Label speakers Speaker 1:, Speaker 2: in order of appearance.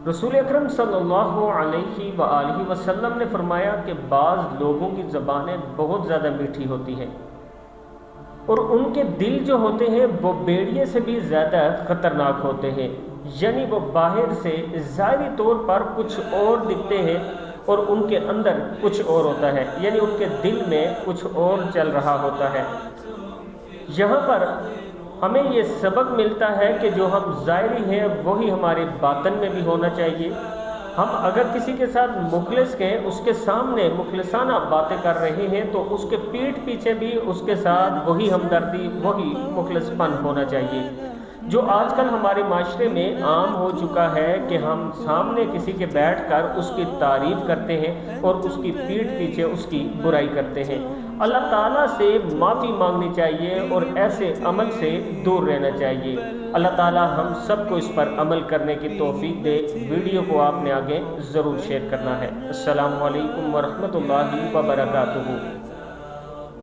Speaker 1: رسول اکرم صلی اللہ علیہ وآلہ وسلم نے فرمایا کہ بعض لوگوں کی زبانیں بہت زیادہ میٹھی ہوتی ہیں اور ان کے دل جو ہوتے ہیں وہ بیڑیے سے بھی زیادہ خطرناک ہوتے ہیں، یعنی وہ باہر سے ظاہری طور پر کچھ اور دکھتے ہیں اور ان کے اندر کچھ اور ہوتا ہے، یعنی ان کے دل میں کچھ اور چل رہا ہوتا ہے۔ یہاں پر ہمیں یہ سبق ملتا ہے کہ جو ہم ظاہری ہیں وہی ہمارے باطن میں بھی ہونا چاہیے۔ ہم اگر کسی کے ساتھ مخلص ہیں، اس کے سامنے مخلصانہ باتیں کر رہے ہیں تو اس کے پیٹھ پیچھے بھی اس کے ساتھ وہی ہمدردی، وہی مخلص پن ہونا چاہیے۔ جو آج کل ہمارے معاشرے میں عام ہو چکا ہے کہ ہم سامنے کسی کے بیٹھ کر اس کی تعریف کرتے ہیں اور اس کی پیٹھ پیچھے اس کی برائی کرتے ہیں۔ اللہ تعالیٰ سے معافی مانگنی چاہیے اور ایسے عمل سے دور رہنا چاہیے۔ اللہ تعالیٰ ہم سب کو اس پر عمل کرنے کی توفیق دے۔ ویڈیو کو آپ نے آگے ضرور شیئر کرنا ہے۔ السلام علیکم ورحمۃ اللہ وبرکاتہ۔